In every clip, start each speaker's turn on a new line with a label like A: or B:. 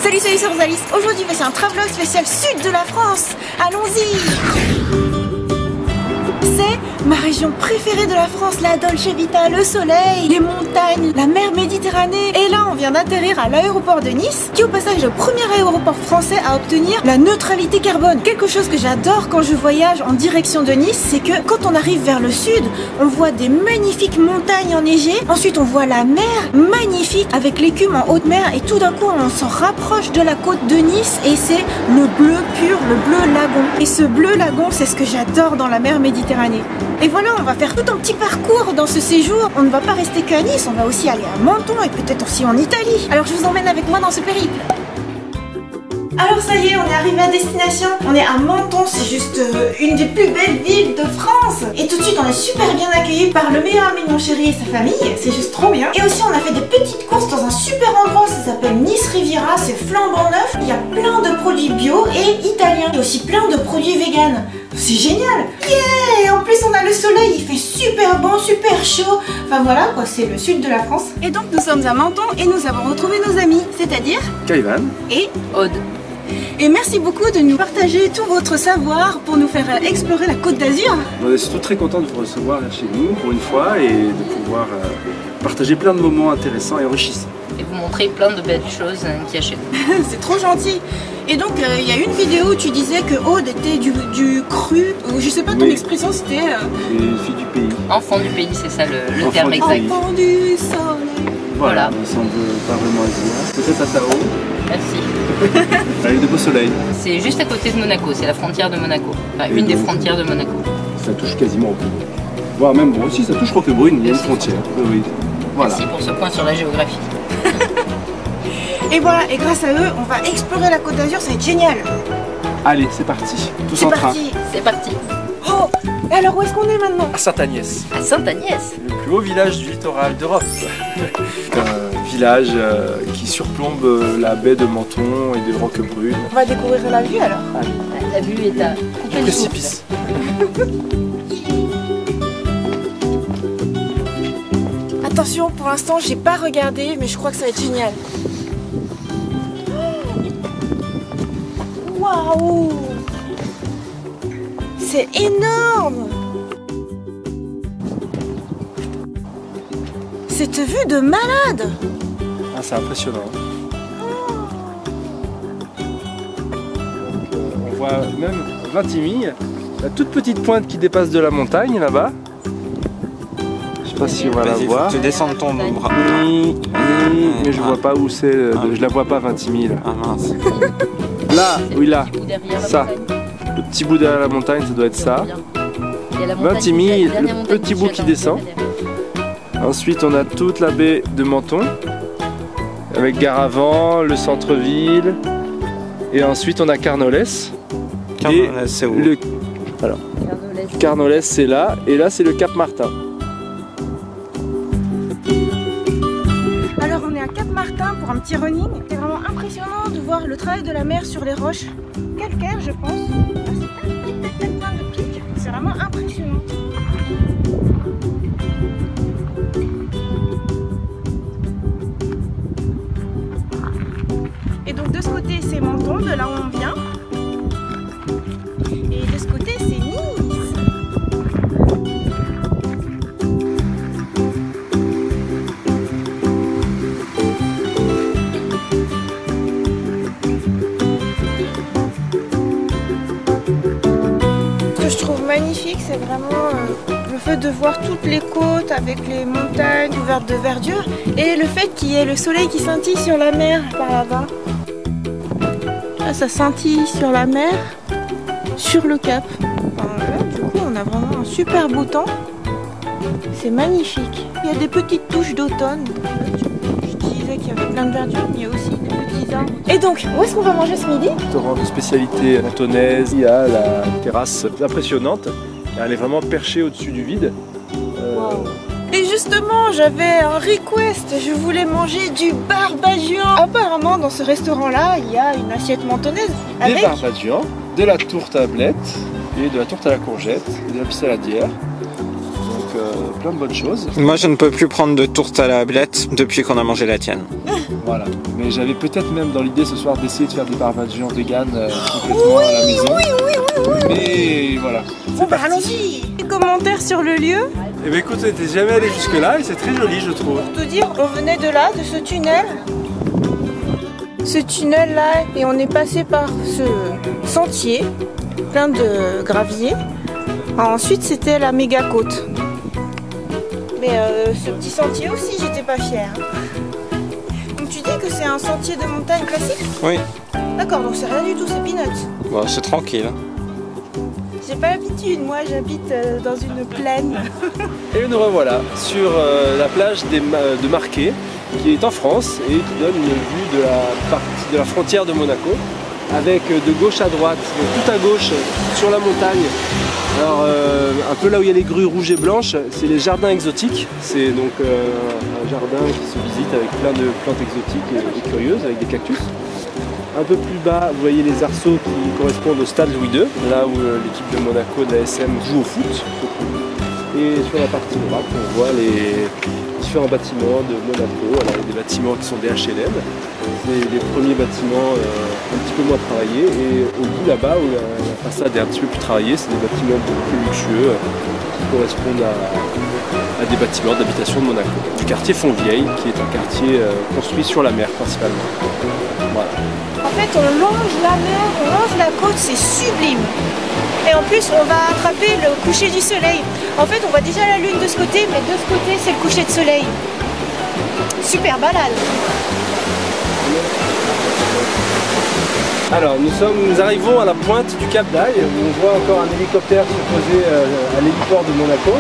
A: Salut, c'est Rosalis. Aujourd'hui, c'est un travelog spécial sud de la France. Allons-y. C'est ma région préférée de la France, la Dolce Vita, le soleil, les montagnes, la mer Méditerranée. Et là, on vient d'atterrir à l'aéroport de Nice, qui au passage est le premier aéroport français à obtenir la neutralité carbone. Quelque chose que j'adore quand je voyage en direction de Nice, c'est que quand on arrive vers le sud, on voit des magnifiques montagnes enneigées. Ensuite, on voit la mer magnifique avec l'écume en haute mer. Et tout d'un coup, on s'en rapproche de la côte de Nice et c'est le bleu pur, le bleu lagon. Et ce bleu lagon, c'est ce que j'adore dans la mer Méditerranée. Et voilà, on va faire tout un petit parcours dans ce séjour. On ne va pas rester qu'à Nice, on va aussi aller à Menton et peut-être aussi en Italie. Alors je vous emmène avec moi dans ce périple. Alors ça y est, on est arrivé à destination. On est à Menton, c'est juste une des plus belles villes de France. Et tout de suite, on est super bien accueillis par le meilleur ami de mon chéri et sa famille. C'est juste trop bien. Et aussi, on a fait des petites courses dans un super endroit. Ça s'appelle Nice Riviera, c'est flambant neuf. Il y a plein de produits bio et italiens. Et aussi plein de produits véganes. C'est génial. Yeah. Et en plus, on a le soleil, il fait super bon, super chaud. Enfin voilà quoi, c'est le sud de la France. Et donc, nous sommes à Menton et nous avons retrouvé nos amis, c'est-à-dire
B: Kaivan
A: et
C: Aude.
A: Et merci beaucoup de nous partager tout votre savoir pour nous faire explorer la Côte d'Azur.
B: On est surtout très content de vous recevoir chez nous pour une fois et de pouvoir partager plein de moments intéressants et enrichissants.
C: Et vous montrer plein de belles choses qu'il y a chez nous.
A: C'est trop gentil. Et donc il y a une vidéo où tu disais que Aude était du cru, ou je sais pas ton expression, c'était...
B: Les filles du pays.
C: Enfant du pays, c'est ça le terme exact.
A: Enfant du soleil.
B: Voilà, on semble pas vraiment asiatique. Peut-être à Tao.
C: Merci.
B: Avec de beaux soleils.
C: C'est juste à côté de Monaco, c'est la frontière de Monaco. Enfin, une des frontières de Monaco.
B: Ça touche quasiment Roquebrune. Voire même bon aussi, ça touche Roquebrune, il y a une frontière. Oui. Voilà.
C: Merci pour ce point sur la géographie.
A: Et voilà, et grâce à eux, on va explorer la Côte d'Azur, ça va être génial.
B: Allez, c'est parti. Tous en train.
C: C'est parti.
A: Oh, et alors où est-ce qu'on est maintenant?
B: À Sainte-Agnès.
C: À Sainte-Agnès.
B: Le plus haut village du littoral d'Europe. Un village qui surplombe la baie de Menton et de Roquebrune.
A: On va découvrir la vue alors.
C: La vue est à couper le
B: précipice.
A: Attention, pour l'instant, j'ai pas regardé, mais je crois que ça va être génial. Waouh! C'est énorme! Cette vue de malade!
B: Ah, c'est impressionnant. On voit même Vintimille, la toute petite pointe qui dépasse de la montagne là-bas. Je sais pas si on va la voir.
D: Tu descends ton bras.
B: Mais je vois pas où c'est. Je la vois pas Vintimille.
D: Ah mince.
B: Là, oui là. Ça.
C: montagne.
B: Le petit bout derrière la montagne, ça doit être ça. Vintimille, le petit bout qui descend. Ensuite, on a toute la baie de Menton, avec Gare-Avant, le centre-ville, et ensuite on a Carnolès.
D: Carnolès, c'est où?
B: Alors, Carnolès, c'est là, et là c'est le Cap Martin.
A: Alors on est à Cap Martin pour un petit running. C'est vraiment impressionnant de voir le travail de la mer sur les roches calcaires, je pense. C'est plein de pics. C'est vraiment impressionnant. Et donc de ce côté c'est Menton, de là où on vient. Et de ce côté c'est Nice. Ce que je trouve magnifique, c'est vraiment le fait de voir toutes les côtes avec les montagnes couvertes de verdure et le fait qu'il y ait le soleil qui scintille sur la mer par là-bas. Là, ça scintille sur la mer, sur le cap. Enfin, là, du coup, on a vraiment un super beau temps. C'est magnifique. Il y a des petites touches d'automne. Je disais qu'il y avait plein de verdure, mais il y a aussi des petits arbres. Et donc, où est-ce qu'on va manger ce midi?
B: Restaurant de spécialité mentonnaise. Il y a la terrasse impressionnante. Elle est vraiment perchée au-dessus du vide.
A: Et justement, j'avais un request, je voulais manger du barbagian. Apparemment, dans ce restaurant-là, il y a une assiette mentonnaise avec
B: Des barbagians, de la tourte à blettes, et de la tourte à la courgette, et de la saladière. Donc plein de bonnes choses.
D: Moi je ne peux plus prendre de tourte à la ablette depuis qu'on a mangé la tienne.
B: Voilà, mais j'avais peut-être même dans l'idée ce soir d'essayer de faire des barbecue vegan complètement à la maison. Mais voilà.
A: Bon bah allons-y. Des commentaires sur le lieu?
B: Eh bien écoute, on n'était jamais allé jusque là et c'est très joli je trouve.
A: Pour te dire, on venait de là, de ce tunnel. Ce tunnel là, et on est passé par ce sentier, plein de gravier. Alors, ensuite c'était la méga côte. Mais ce petit sentier aussi, j'étais pas fière. Donc tu dis que c'est un sentier de montagne classique?
D: Oui.
A: D'accord, donc c'est rien du tout, c'est peanuts.
D: Bon, c'est tranquille.
A: J'ai pas l'habitude, moi j'habite dans une plaine.
B: Et nous revoilà sur la plage de Marquet, qui est en France et qui donne une vue de la frontière de Monaco, avec de gauche à droite, tout à gauche sur la montagne. Alors un peu là où il y a les grues rouges et blanches, c'est les jardins exotiques. C'est donc un jardin qui se visite avec plein de plantes exotiques et curieuses, avec des cactus. Un peu plus bas, vous voyez les arceaux qui correspondent au stade Louis II, là où l'équipe de Monaco de la SM joue au foot. Et sur la partie droite, on voit les différents bâtiments de Monaco. Alors, il y a des bâtiments qui sont des HLM, les premiers bâtiments un petit peu moins travaillés. Et au bout là-bas, où la façade est un petit peu plus travaillée, c'est des bâtiments beaucoup plus luxueux qui correspondent à des bâtiments d'habitation de Monaco. Du quartier Fontvieille, qui est un quartier construit sur la mer principalement. Voilà.
A: En fait, on longe la mer, on longe la côte, c'est sublime. Et en plus, on va attraper le coucher du soleil. En fait, on voit déjà la lune de ce côté, mais de ce côté, c'est le coucher de soleil. Super balade.
B: Alors, nous arrivons à la pointe du Cap d'Aille, où on voit encore un hélicoptère se poser à l'héliport de Monaco.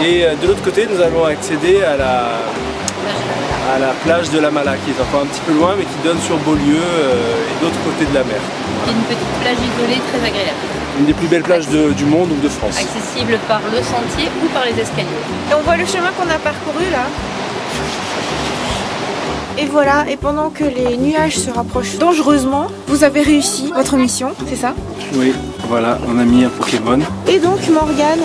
B: Et de l'autre côté, nous allons accéder à la plage de la Mala, qui est encore un petit peu loin, mais qui donne sur Beaulieu et d'autre côté de la mer.
C: C'est une petite plage isolée très agréable.
B: Une des plus belles plages du monde ou de France.
C: Accessible par le sentier ou par les escaliers.
A: Et on voit le chemin qu'on a parcouru là. Et voilà, et pendant que les nuages se rapprochent dangereusement, vous avez réussi votre mission, c'est ça?
B: Oui, voilà, on a mis un Pokémon.
A: Et donc Morgane,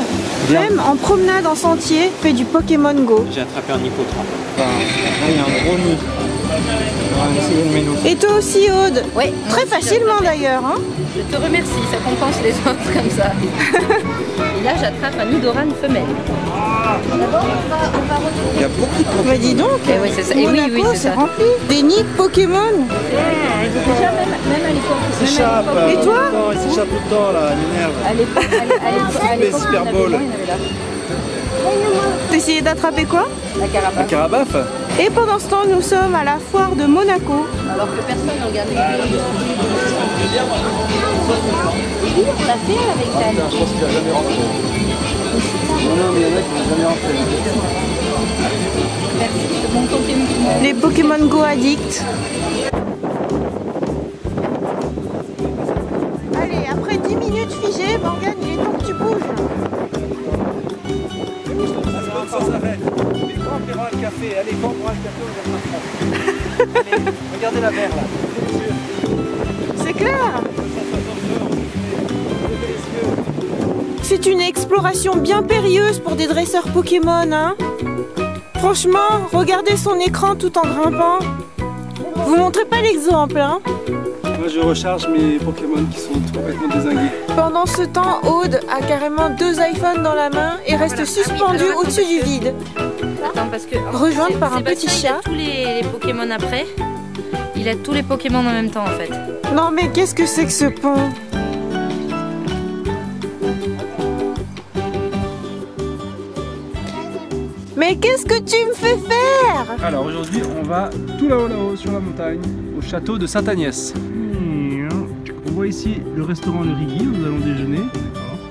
A: même en promenade en sentier, fait du Pokémon Go.
D: J'ai attrapé un hippotrampe. Là, il y a un gros nid. On va essayer de m'énouffer.
A: Et toi aussi Aude?
C: Oui.
A: Très facilement d'ailleurs. Hein,
C: je te remercie, ça compense les autres comme ça. Et là, j'attrape un Nidoran femelle. D'abord, on va retrouver.
D: Il y a beaucoup de Pokémon.
A: bah dis donc,
C: oui, c'est ça. Et
A: Monaco,
C: oui, c'est
A: c'est
C: ça.
A: rempli. Des nids de Pokémon.
C: Déjà, même à l'époque.
D: Il s'échappe.
A: Et toi?
D: Il s'échappe tout le temps là, il m'énerve.
C: À l'époque,
D: Super
C: il y en
D: Bowl.
C: avait là.
A: T'essayais d'attraper quoi?
C: La
D: Un
C: carapace.
D: carabaf.
A: Et pendant ce temps, nous sommes à la foire de Monaco.
C: Alors que personne ne regarde les vidéos. Et oui, on l'a fait avec ta.
B: Je pense qu'il va jamais rentrer. Non, mais il y en a qui vont jamais rentrer.
C: Merci, je te montre ton témoin.
A: Les Pokémon Go addicts. Allez, après 10 minutes figées, Morgane, il est temps que tu bouges.
B: Sans arrêt. Mais quand on prendra le café, allez, quand on prendra le café, on verra. Allez, regardez la mer là.
A: C'est clair. C'est une exploration bien périlleuse pour des dresseurs Pokémon, hein. Franchement, regardez son écran tout en grimpant. Vous montrez pas l'exemple, hein.
B: Moi je recharge mes Pokémon qui sont complètement dézingués.
A: Pendant ce temps, Aude a carrément 2 iPhones dans la main et reste suspendue au-dessus du vide.
C: Attends, parce que.
A: Rejointe par un petit
C: Sébastien,
A: chat.
C: il a tous les Pokémon après. Il a tous les Pokémon en même temps en fait.
A: Non mais qu'est-ce que c'est que ce pont? Mais qu'est-ce que tu me fais faire?
B: Alors aujourd'hui on va tout là-haut sur la montagne, au château de Sainte-Agnès. On voit ici le restaurant Le Rigui où nous allons déjeuner.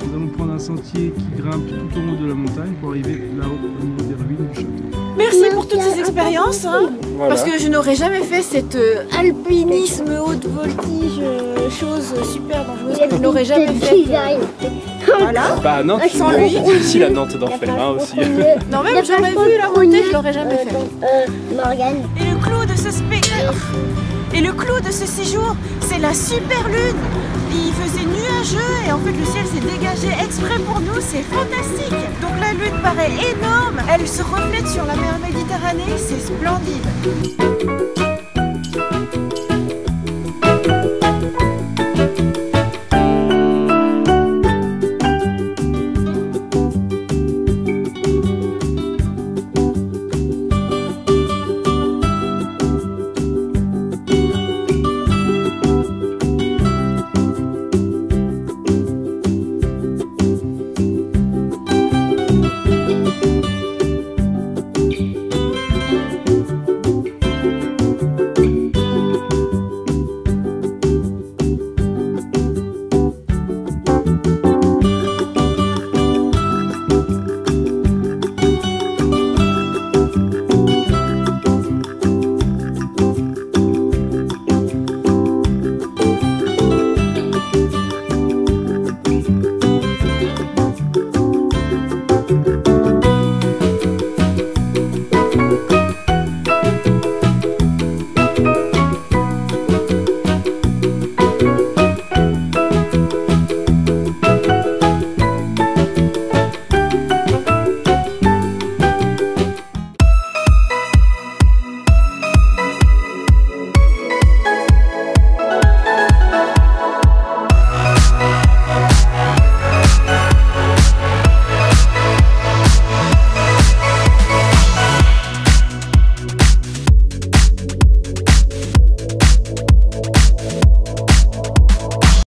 B: Nous allons prendre un sentier qui grimpe tout au haut de la montagne pour arriver là-haut au niveau des ruines du château.
A: Merci pour toutes ces expériences, hein,
B: Voilà.
A: parce que je n'aurais jamais fait cet alpinisme haute voltige, chose super dangereuse que je n'aurais jamais fait. Voilà.
B: Bah à Nantes,
A: Sans lui.
B: c'est difficile à Nantes d'en faire aussi.
A: Non, même j'aurais vu la montée, je l'aurais jamais fait.
E: Morgane.
A: Et le clou de ce spectacle, et le clou de ce séjour, c'est la super lune. il faisait nuageux et en fait le ciel s'est dégagé exprès pour nous, c'est fantastique. Donc la lune paraît énorme, elle se reflète sur la mer Méditerranée, c'est splendide.